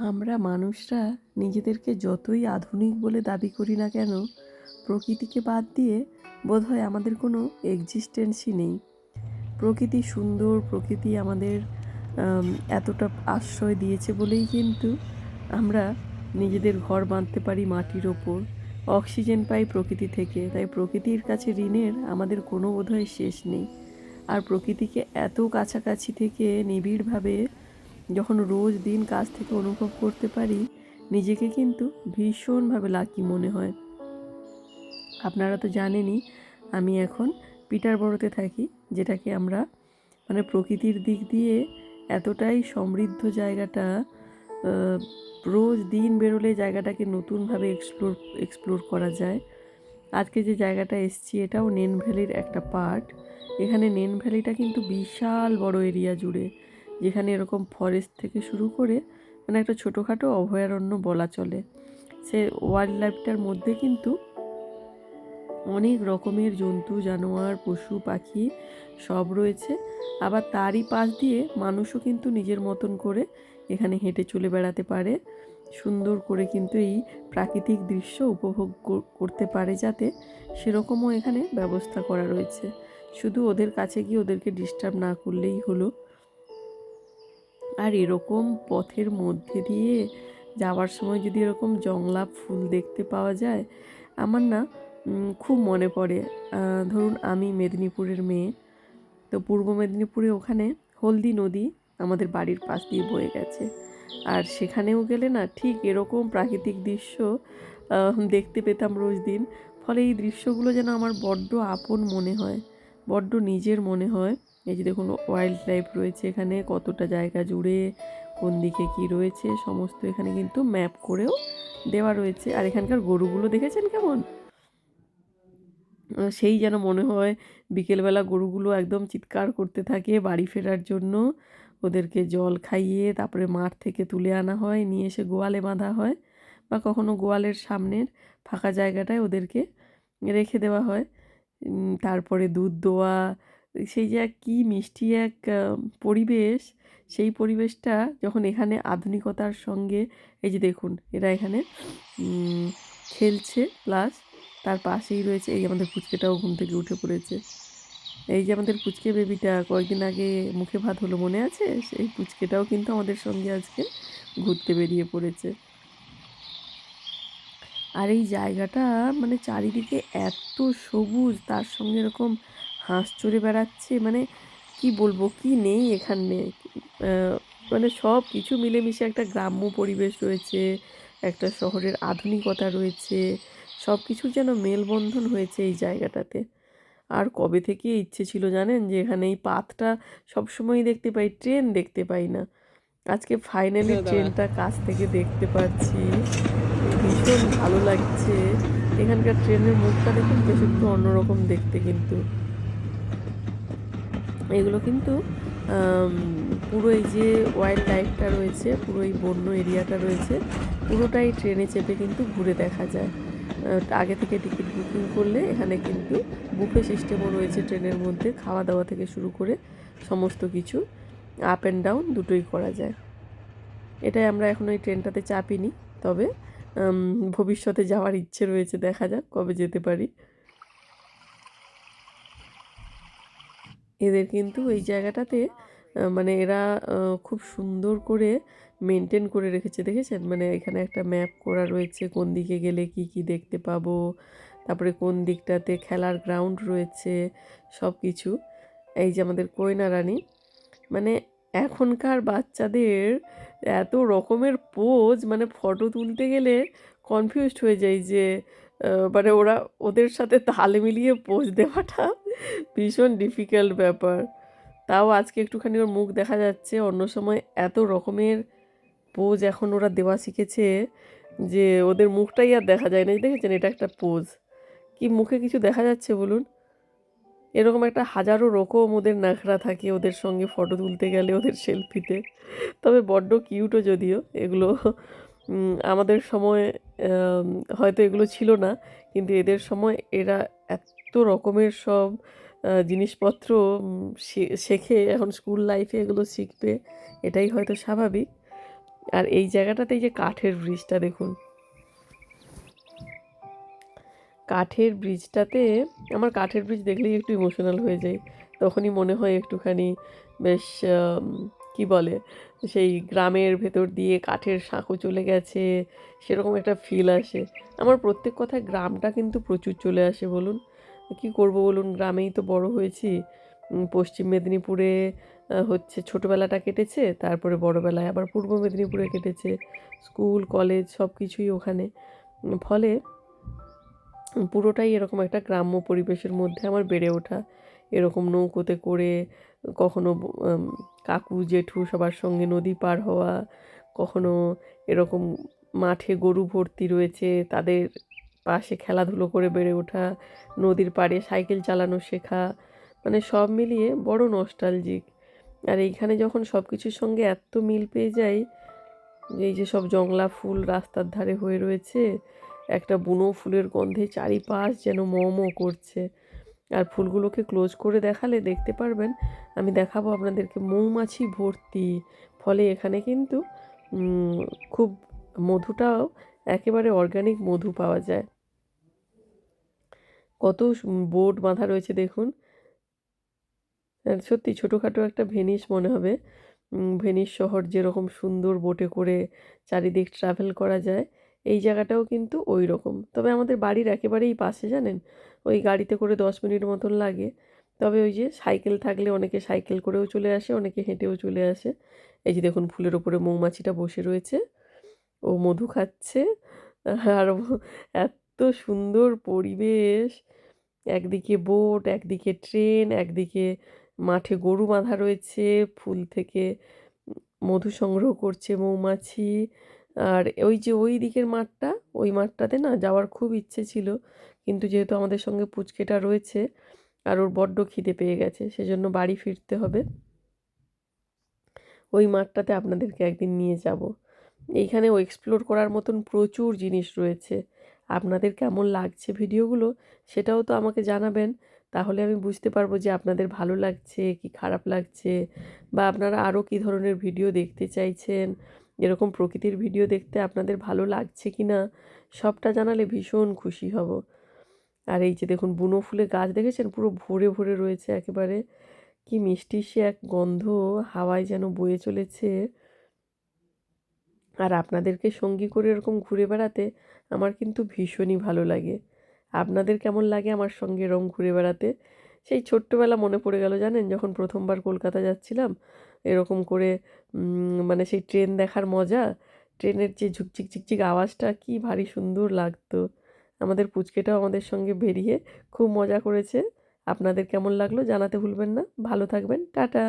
আমরা মানুষরা নিজেদেরকে যতই আধুনিক বলে দাবি করি না কেন, প্রকৃতিকে বাদ দিয়ে বোধহয় আমাদের কোনো এক্সিস্টেন্সই নেই। প্রকৃতি সুন্দর, প্রকৃতি আমাদের এতটা আশ্রয় দিয়েছে বলেই কিন্তু আমরা নিজেদের ঘর বাঁধতে পারি মাটির ওপর, অক্সিজেন পাই প্রকৃতি থেকে। তাই প্রকৃতির কাছে ঋণের আমাদের কোনো বোধহয় শেষ নেই। আর প্রকৃতিকে এত কাছাকাছি থেকে নিবিড়ভাবে যখন রোজ দিন কাছ থেকে অনুভব করতে পারি, নিজেকে কিন্তু ভীষণভাবে লাকি মনে হয়। আপনারা তো জানেনই, আমি এখন পিটারবরোতে থাকি, যেটাকে আমরা মানে প্রকৃতির দিক দিয়ে এতটাই সমৃদ্ধ জায়গাটা। রোজ দিন বেরোলে জায়গাটাকে নতুনভাবে এক্সপ্লোর করা যায়। আজকে যে জায়গাটা এসছি এটাও নেন ভ্যালির একটা পার্ট। এখানে নেন ভ্যালিটা কিন্তু বিশাল বড় এরিয়া জুড়ে, যেখানে এরকম ফরেস্ট থেকে শুরু করে মানে একটা ছোটোখাটো অভয়ারণ্য বলা চলে। সে ওয়াইল্ড লাইফটার মধ্যে কিন্তু অনেক রকমের জন্তু জানোয়ার পশু পাখি সব রয়েছে। আবার তারই পাশ দিয়ে মানুষও কিন্তু নিজের মতন করে এখানে হেঁটে চলে বেড়াতে পারে, সুন্দর করে কিন্তু এই প্রাকৃতিক দৃশ্য উপভোগ করতে পারে, যাতে সেরকমও এখানে ব্যবস্থা করা রয়েছে। শুধু ওদের কাছে গিয়ে ওদেরকে ডিস্টার্ব না করলেই হলো। আর এরকম পথের মধ্যে দিয়ে যাওয়ার সময় যদি এরকম জংলাপ ফুল দেখতে পাওয়া যায়, আমার না খুব মনে পড়ে। ধরুন আমি মেদিনীপুরের মেয়ে, তো পূর্ব মেদিনীপুরে ওখানে হলদি নদী আমাদের বাড়ির পাশ দিয়ে বয়ে গেছে। আর সেখানেও গেলে না ঠিক এরকম প্রাকৃতিক দৃশ্য দেখতে পেতাম রোজ দিন। ফলে এই দৃশ্যগুলো যেন আমার বড্ড আপন মনে হয়, বড্ড নিজের মনে হয়। এই যে দেখুন ওয়াইল্ড লাইফ রয়েছে এখানে, কতটা জায়গা জুড়ে কোন দিকে কি রয়েছে সমস্ত এখানে কিন্তু ম্যাপ করেও দেওয়া রয়েছে। আর এখানকার গরুগুলো দেখেছেন কেমন? সেই যেন মনে হয় বিকেলবেলা গরুগুলো একদম চিৎকার করতে থাকে বাড়ি ফেরার জন্য। ওদেরকে জল খাইয়ে তারপরে মাঠ থেকে তুলে আনা হয়, নিয়ে এসে গোয়ালে বাঁধা হয়, বা কখনো গোয়ালের সামনের ফাঁকা জায়গাটায় ওদেরকে রেখে দেওয়া হয়। তারপরে দুধ দোয়া, সেই যে এক কী মিষ্টি এক পরিবেশ। সেই পরিবেশটা যখন এখানে আধুনিকতার সঙ্গে, এই যে দেখুন এরা এখানে খেলছে, প্লাস তার পাশেই রয়েছে এই আমাদের পুচকেটাও ঘুম থেকে উঠে পড়েছে। এই যে আমাদের পুচকে বেবিটা কয়েকদিন আগে মুখে ভাত হলো, মনে আছে? সেই পুচকেটাও কিন্তু আমাদের সঙ্গে আজকে ঘুরতে বেরিয়ে পড়েছে। আর এই জায়গাটা মানে চারিদিকে এত সবুজ, তার সঙ্গে এরকম হাঁস চড়ে বেড়াচ্ছে, মানে কি বলবো, কি নেই এখানে। মানে সব কিছু মিলেমিশে একটা গ্রাম্য পরিবেশ রয়েছে, একটা শহরের আধুনিকতা রয়েছে, সব কিছুর যেন মেলবন্ধন হয়েছে এই জায়গাটাতে। আর কবে থেকে ইচ্ছে ছিল জানেন, যে এখানে এই পাতটা সবসময়ই দেখতে পাই, ট্রেন দেখতে পাই না। আজকে ফাইনালি ট্রেনটা কাছ থেকে দেখতে পাচ্ছি, ভীষণ ভালো লাগছে। এখানকার ট্রেনের মুখটা দেখুন বেশ একটু অন্যরকম দেখতে, কিন্তু এগুলো কিন্তু পুরো এই যে ওয়াইল্ড লাইফটা রয়েছে, পুরো এই বন্য এরিয়াটা রয়েছে, পুরোটাই ট্রেনে চেপে কিন্তু ঘুরে দেখা যায়। আগে থেকে টিকিট বুকিং করলে এখানে কিন্তু বুফে সিস্টেমও রয়েছে ট্রেনের মধ্যে, খাওয়া দাওয়া থেকে শুরু করে সমস্ত কিছু আপ অ্যান্ড ডাউন দুটোই করা যায়। এটাই আমরা এখন ওই ট্রেনটাতে চাপিনি, তবে ভবিষ্যতে যাওয়ার ইচ্ছে রয়েছে, দেখা যাক কবে যেতে পারি। এদের কিন্তু এই জায়গাটাতে মানে এরা খুব সুন্দর করে মেনটেন করে রেখেছে, দেখেছেন? মানে এখানে একটা ম্যাপ করা রয়েছে, কোন দিকে গেলে কি কি দেখতে পাবো, তারপরে কোন দিকটাতে খেলার গ্রাউন্ড রয়েছে, সব কিছু। এই যে আমাদের কোয়না রানী, মানে এখনকার বাচ্চাদের এত রকমের পোজ, মানে ফটো তুলতে গেলে কনফিউজড হয়ে যাই যে মানে ওরা ওদের সাথে তাল মিলিয়ে পোজ দেওয়াটা ভীষণ ডিফিকাল্ট ব্যাপার। তাও আজকে একটুখানি ওর মুখ দেখা যাচ্ছে, অন্য সময় এত রকমের পোজ এখন ওরা দেওয়া শিখেছে যে ওদের মুখটাই আর দেখা যায় না। দেখেছেন, এটা একটা পোজ, কি মুখে কিছু দেখা যাচ্ছে বলুন? এরকম একটা হাজারো রকম ওদের ন্যাকড়া থাকে ওদের সঙ্গে ফটো তুলতে গেলে, ওদের সেলফিতে। তবে বড্ড কিউটও যদিও এগুলো। আমাদের সময় হয়তো এগুলো ছিল না, কিন্তু এদের সময় এরা এত রকমের সব জিনিসপত্র শেখে, এখন স্কুল লাইফে এগুলো শিখবে, এটাই হয়তো স্বাভাবিক। আর এই জায়গাটাতে এই যে কাঠের ব্রিজটা দেখুন, কাঠের ব্রিজটাতে আমার কাঠের ব্রিজ দেখলেই একটু ইমোশনাল হয়ে যাই। তখনই মনে হয় একটুখানি বেশ কি বলে, সেই গ্রামের ভেতর দিয়ে কাঠের সাঁকো চলে গেছে, সেরকম একটা ফিল আসে। আমার প্রত্যেক কথায় গ্রামটা কিন্তু প্রচুর চলে আসে বলুন। কি করব বলুন, গ্রামেই তো বড় হয়েছি। পশ্চিম মেদিনীপুরে হচ্ছে ছোটোবেলাটা কেটেছে, তারপরে বড়বেলায় আবার পূর্ব মেদিনীপুরে কেটেছে, স্কুল কলেজ সব কিছুই ওখানে। ফলে পুরোটাই এরকম একটা গ্রাম্য পরিবেশের মধ্যে আমার বেড়ে ওঠা। এরকম নৌকোতে করে কখনো কাকু জেঠু সবার সঙ্গে নদী পার হওয়া, কখনো এরকম মাঠে গরু ভর্তি রয়েছে তাদের পাশে খেলাধুলো করে বেড়ে ওঠা, নদীর পাড়ে সাইকেল চালানো শেখা, মানে সব মিলিয়ে বড় নস্টালজিক। আর এইখানে যখন সব কিছুর সঙ্গে এত মিল পেয়ে যাই, এই যে সব জংলা ফুল রাস্তার ধারে হয়ে রয়েছে, একটা বুনো ফুলের গন্ধে চারিপাশ যেন ম ম করছে। আর ফুলগুলোকে ক্লোজ করে দেখালে দেখতে পারবেন, আমি দেখাবো আপনাদেরকে, মৌমাছি ভর্তি। ফলে এখানে কিন্তু খুব মধুটাও একেবারে অর্গানিক মধু পাওয়া যায়। কত বোর্ড বাঁধা রয়েছে দেখুন। সত্যি ছোটোখাটো একটা ভেনিস মনে হবে। ভেনিস শহর যেরকম সুন্দর বোটে করে চারিদিক ট্রাভেল করা যায়, এই জায়গাটাও কিন্তু ওই রকম। তবে আমাদের বাড়ির একেবারেই পাশে জানেন, ওই গাড়িতে করে 10 মিনিট মতন লাগে। তবে ওই যে সাইকেল থাকলে অনেকে সাইকেল করেও চলে আসে, অনেকে হেঁটেও চলে আসে। এই যে দেখুন ফুলের ওপরে মৌমাছিটা বসে রয়েছে, ও মধু খাচ্ছে। আর এত সুন্দর পরিবেশ, একদিকে বোট, একদিকে ট্রেন, একদিকে মাঠে গরু বাঁধা রয়েছে, ফুল থেকে মধু সংগ্রহ করছে মৌমাছি। আর ওই যে ওই দিকের মাঠটা, ওই মাঠটাতে না যাওয়ার খুব ইচ্ছে ছিল, কিন্তু যেহেতু আমাদের সঙ্গে পুচকেটা রয়েছে আর ওর বড্ড খিদে পেয়ে গেছে, সেজন্য বাড়ি ফিরতে হবে। ওই মাঠটাতে আপনাদেরকে একদিন নিয়ে যাব। এইখানেও এক্সপ্লোর করার মতন প্রচুর জিনিস রয়েছে। আপনাদের কেমন লাগছে ভিডিওগুলো সেটাও তো আমাকে জানাবেন, তাহলে আমি বুঝতে পারবো যে আপনাদের ভালো লাগছে কি খারাপ লাগছে, বা আপনারা আরও কী ধরনের ভিডিও দেখতে চাইছেন, এরকম প্রকৃতির ভিডিও দেখতে আপনাদের ভালো লাগছে কি না, সবটা জানালে ভীষণ খুশি হব। আর এই যে দেখুন বুনো ফুলের গাছ দেখেছেন, পুরো ভরে ভরে রয়েছে একেবারে। কি মিষ্টি সে এক গন্ধ হাওয়ায় যেন বয়ে চলেছে। আর আপনাদেরকে সঙ্গী করে এরকম ঘুরে বেড়াতে আমার কিন্তু ভীষণই ভালো লাগে। আপনাদের কেমন লাগে আমার সঙ্গে এরকম ঘুরে বেড়াতে? সেই ছোট্টবেলা মনে পড়ে গেল জানেন, যখন প্রথমবার কলকাতা যাচ্ছিলাম এরকম করে, মানে সেই ট্রেন দেখার মজা, ট্রেনের যে ঝুকঝিক ঝিকঝিক আওয়াজটা কি ভারী সুন্দর লাগতো। আমাদের পুচকেটাও আমাদের সঙ্গে বেরিয়ে খুব মজা করেছে। আপনাদের কেমন লাগলো জানাতে ভুলবেন না। ভালো থাকবেন, টাটা।